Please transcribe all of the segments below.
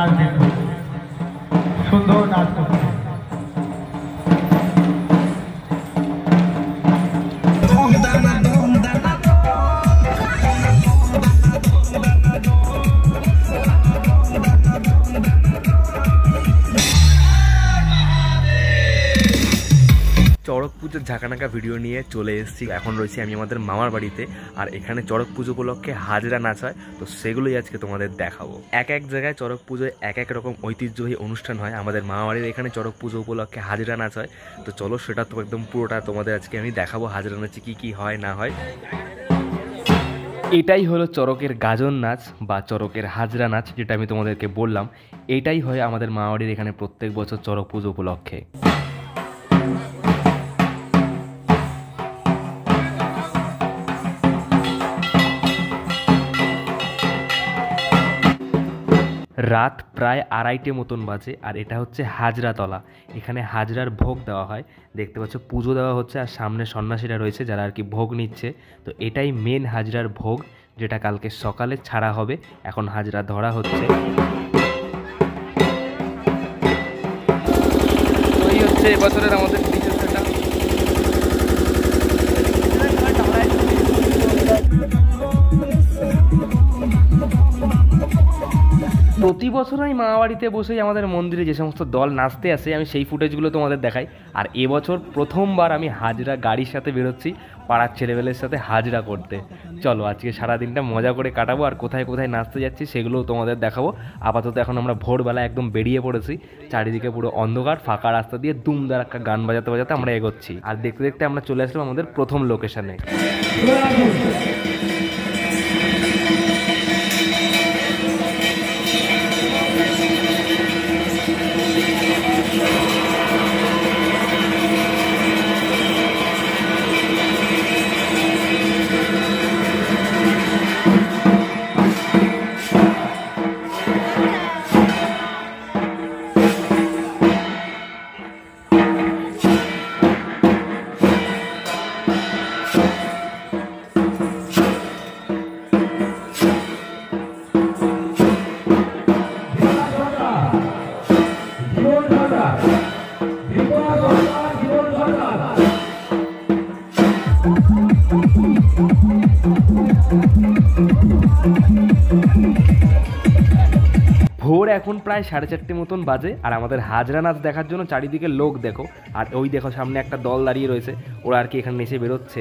নাচ দেখুন, সুন্দর নাচ করছে। চড়ক পুজোর ঝাঁকানাকা ভিডিও নিয়ে চলে এসেছি। এখন রয়েছি আমি আমাদের মামার বাড়িতে, আর এখানে চড়ক পুজো উপলক্ষে হাজরা নাচ হয়, তো সেগুলোই আজকে তোমাদের দেখাবো। এক এক জায়গায় চড়ক পুজোয় এক এক রকম ঐতিহ্যবাহী অনুষ্ঠান হয়। আমাদের মামা বাড়ির এখানে চড়ক পুজো উপলক্ষে হাজরা নাচ হয়, তো চলো সেটা তো একদম পুরোটা তোমাদের আজকে আমি দেখাবো। হাজরা নাচে কী কী হয় না হয়। এটাই হলো চড়কের গাজন নাচ বা চড়কের হাজরা নাচ, যেটা আমি তোমাদেরকে বললাম। এটাই হয় আমাদের মামা বাড়ির এখানে প্রত্যেক বছর চড়ক পুজো উপলক্ষে। রাত প্রায় 2:30 মতন বাজে, আর এটা হচ্ছে হাজরাতলা। এখানে হাজরার ভোগ দেওয়া হয়, দেখতে পাচ্ছ পুজো দেওয়া হচ্ছে, আর সামনে সন্ন্যাসীরা রয়েছে যারা আর কি ভোগ নিচ্ছে। তো এটাই মেন হাজরার ভোগ, যেটা কালকে সকালে ছাড়া হবে। এখন হাজরা ধরা হচ্ছে। তো এই হচ্ছে এবছরের আমাদের বিশেষ একটা প্রতি বছর আমি মামাবাড়িতে বসেই আমাদের মন্দিরে যে সমস্ত দল নাচতে আসে আমি সেই ফুটেজগুলো তোমাদের দেখাই। আর এবছর প্রথমবার আমি হাজরা গাড়ির সাথে বেরোচ্ছি পাড়ার ছেলেবেলের সাথে হাজরা করতে। চলো আজকে সারাদিনটা মজা করে কাটাবো, আর কোথায় কোথায় নাচতে যাচ্ছি সেগুলোও তোমাদের দেখাবো। আপাতত এখন আমরা ভোরবেলা একদম বেরিয়ে পড়েছি, চারিদিকে পুরো অন্ধকার, ফাঁকা রাস্তা দিয়ে দুমদার একটা গান বাজাতে বাজাতে আমরা এগোচ্ছি। আর দেখতে দেখতে আমরা চলে আসলাম আমাদের প্রথম লোকেশনে। ভোর এখন প্রায় 4:30 মতন বাজে, আর আমাদের হাজরা নাচ দেখার জন্য চারিদিকে লোক দেখো। আর ওই দেখো সামনে একটা দল দাঁড়িয়ে রয়েছে, ওরা আর কি এখানে এসে বেরোচ্ছে।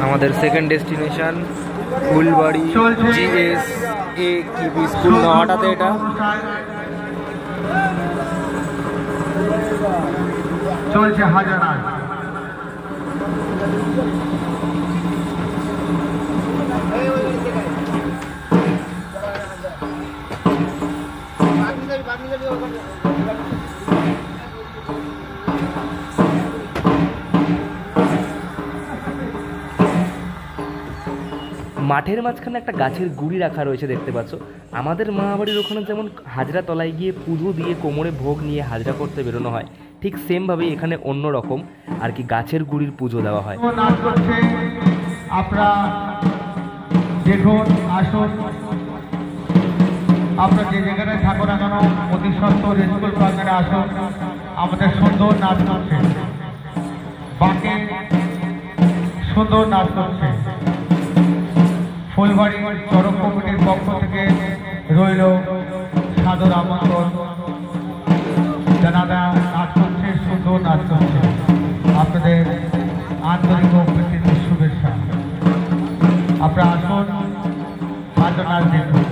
আমাদের সেকেন্ড ডেস্টিনেশন ফুলবাড়ি জিএস এ কিবি স্কুল নহাটাতে। এটা চলছে হাজরা নাচ। মাঠের মাঝখানে একটা গাছের গুড়ি রাখা রয়েছে, দেখতে পাচ্ছ। আমাদের মামাবাড়ির ওখানে যেমন হাজরা তলায় গিয়ে পুজো দিয়ে কোমরে ভোগ নিয়ে হাজরা করতে বেরোনো হয়, ঠিক সেমভাবেই এখানে অন্য রকম আর কি গাছের গুড়ির পুজো দেওয়া হয়। নাচ করছে, আপনারা দেখুন, আসুন। আপনারা যে জায়গায় থাকুন না কেন, অতি সত্তর স্কুল প্রাঙ্গণে আসুন। আমাদের সুন্দর নাচ করছে, বাঁকে সুন্দর নাচ করছে। ফুলবাড়ি চড়ক কমিটির পক্ষ থেকে রইল সাদর আমন্ত্রণ। জানাদা নাচ করছে, সুন্দর নাচ করছে, আপনাদের আন্তরিক ও প্রীতির শুভেচ্ছা। আপনারা আসুন, হাজরা নাচ দেখুন,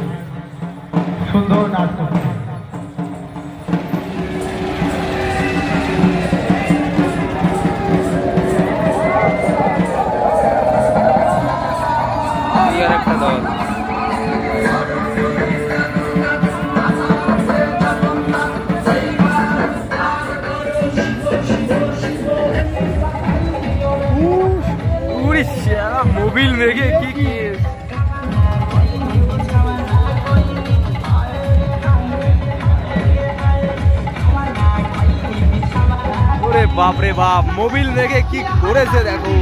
সুন্দর নাচ করছে। একটা দল মোবিল মেঘে কি বাপরে বাপ, মোবিল দেখে কি করেছে দেখো।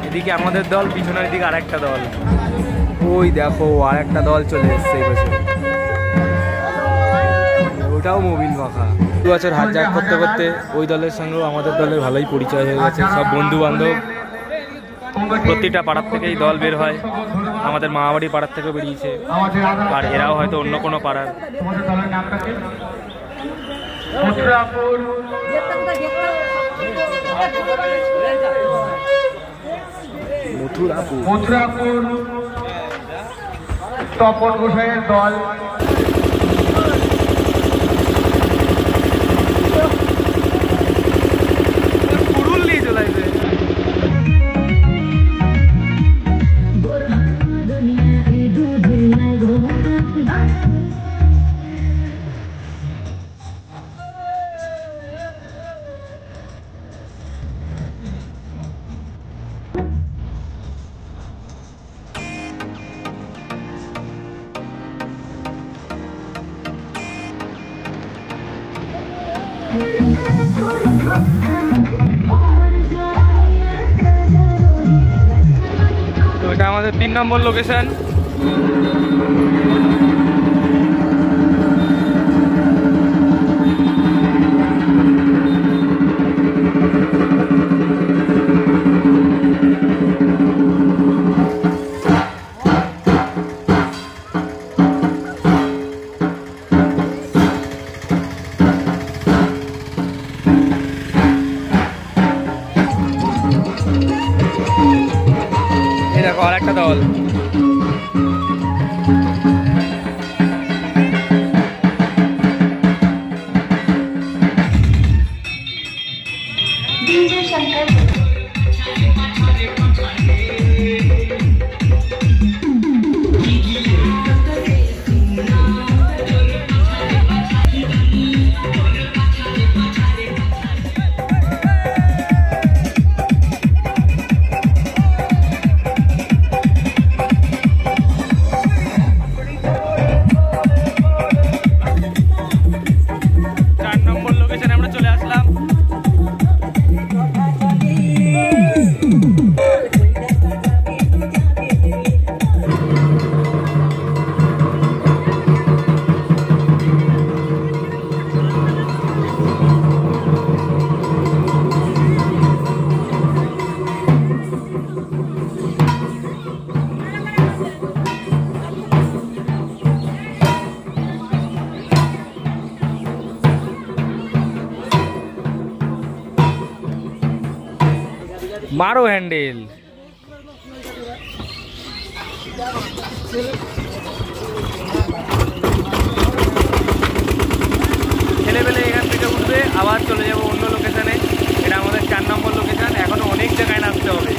এদিকে আমাদের দল, পিছনের দিকে আরেকটা দল। ওই দেখো আরেকটা দল চলে এসছে এই বছর, ওটাও মোবিল মাখা। 2 বছর হাত জাগ করতে করতে ওই দলের সঙ্গেও আমাদের দলের ভালোই পরিচয় হয়ে গেছে, সব বন্ধু বান্ধব। প্রতিটা পাড়ার থেকেই দল বের হয়, আমাদের মামাবাড়ি পাড়ার থেকেও বেরিয়েছে, আর এরাও হয়তো অন্য কোনো পাড়ার। মথুরাপুর তপন গোসাইয়ের দল। পুরুল নিয়ে চলে আসবে। তো এটা আমাদের 3 নম্বর লোকেশন। এই দেখো আরেকটা দল। মারো হ্যান্ডেল। ছেলেবেলে এখান থেকে উঠবে, আবার চলে যাবো অন্য লোকেশনে। এটা আমাদের 4 নম্বর লোকেশন, এখনো অনেক জায়গায় নাচতে হবে।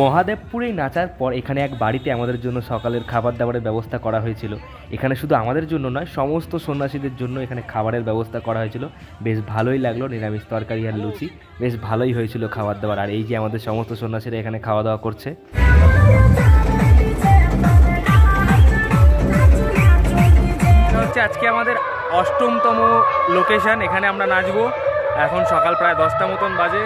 মহাদেবপুরে নাচার পর এখানে এক বাড়িতে আমাদের জন্য সকালের খাবার দাবারের ব্যবস্থা করা হয়েছিল। এখানে শুধু আমাদের জন্য নয়, সমস্ত সন্ন্যাসীদের জন্য এখানে খাবারের ব্যবস্থা করা হয়েছিল। বেশ ভালোই লাগলো, নিরামিষ তরকারি আর লুচি, বেশ ভালোই হয়েছিল খাবার দাবার। আর এই যে আমাদের সমস্ত সন্ন্যাসীরা এখানে খাওয়া দাওয়া করছে। হচ্ছে আজকে আমাদের 8তম লোকেশন, এখানে আমরা নাচবো। এখন সকাল প্রায় 10টা মতন বাজে।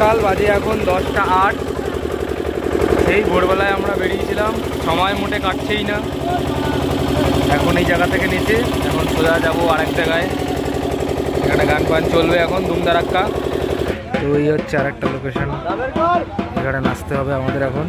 সকাল বাজে এখন 10টা 8। সেই ভোরবেলায় আমরা বেরিয়েছিলাম, সময় মোটে কাটছেই না। এখন এই জায়গা থেকে নিচে এখন সোজা যাবো আরেক জায়গায়, এখানে গান ফান চলবে এখন ধুমধারাক্কা। তো এই হচ্ছে আরেকটা লোকেশন, এখানে নাচতে হবে আমাদের এখন।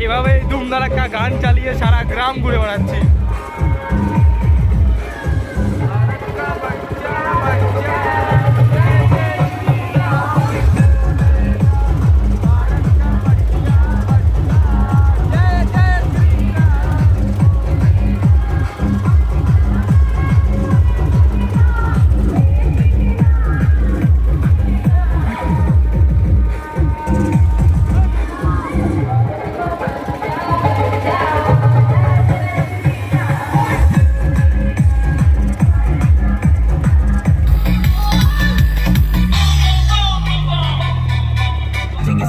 এভাবে ধুমধারাক্কা গান চালিয়ে সারা গ্রাম ঘুরে বেড়াচ্ছি।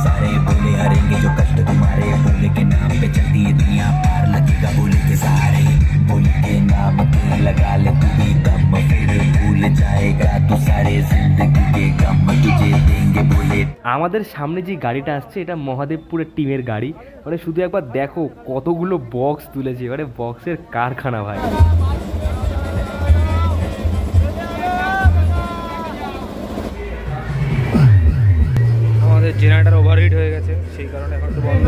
सारे बोले हरेंगे जो कष्ट तुम्हारे, बोले के नाम पे चलती है दुनिया पार, लगेगा बोले के सहारे, बोले के नाम पे लगा ले तू भी दम, फिर भूल जाएगा तू सारे जिंदगी के गम, तुझे देंगे बोले। আমাদের সামনে যে গাড়িটা আসছে এটা মহাদেবপুরের টিমের গাড়ি, মানে শুধু একবার দেখো কতগুলো বক্স তুলেছে, এবারে বক্সের কারখানা ভাই। জেনারেটর ওভারহিট হয়ে গেছে, সেই কারণে এখন তো বন্ধ।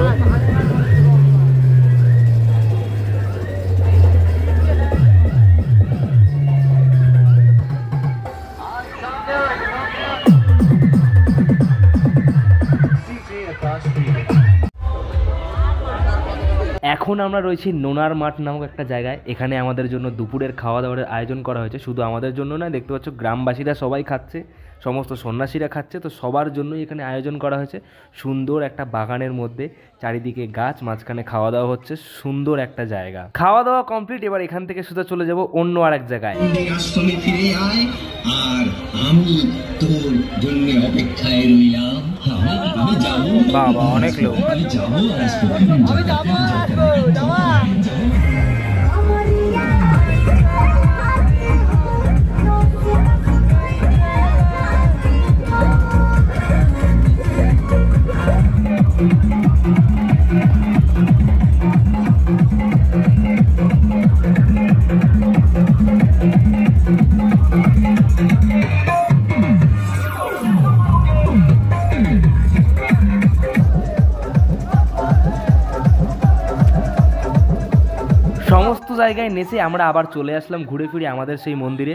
এখন আমরা রয়েছি নোনার মাঠ নামক একটা জায়গায়, এখানে আমাদের জন্য দুপুরের খাওয়া দাওয়ার আয়োজন করা হয়েছে। শুধু আমাদের জন্য না, দেখতে পাচ্ছ গ্রামবাসীরা সবাই খাচ্ছে, সমস্ত সন্ন্যাসীরা খাচ্ছে, তো সবার জন্যই এখানে আয়োজন করা হয়েছে। সুন্দর একটা বাগানের মধ্যে, চারিদিকে গাছ, মাঝখানে খাওয়া দাওয়া হচ্ছে, সুন্দর একটা জায়গা। খাওয়া দাওয়া কমপ্লিট, এবার এখান থেকে সোজা চলে যাব অন্য আরেক জায়গায়। আশ্রমে ফিরে আয় আর আমি তোর জন্য অপেক্ষায় রইলাম। আমি যাবো বাবা, অনেক লোক। আমি যাবো সমস্ত জায়গায় নেচে আমরা আবার চলে আসলাম ঘুরে ফিরে আমাদের সেই মন্দিরে।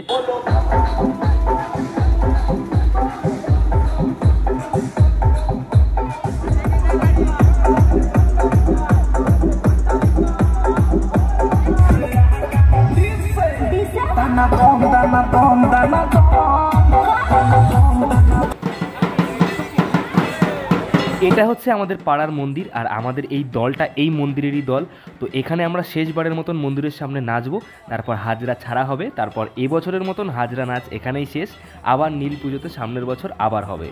এটা হচ্ছে আমাদের পাড়ার মন্দির, আর আমাদের এই দলটা এই মন্দিরেরই দল। তো এখানে আমরা শেষবারের মতন মন্দিরের সামনে নাচবো, তারপর হাজরা ছাড়া হবে, তারপর এবছরের মতন হাজরা নাচ এখানেই শেষ। আবার নীল পুজোতে সামনের বছর আবার হবে।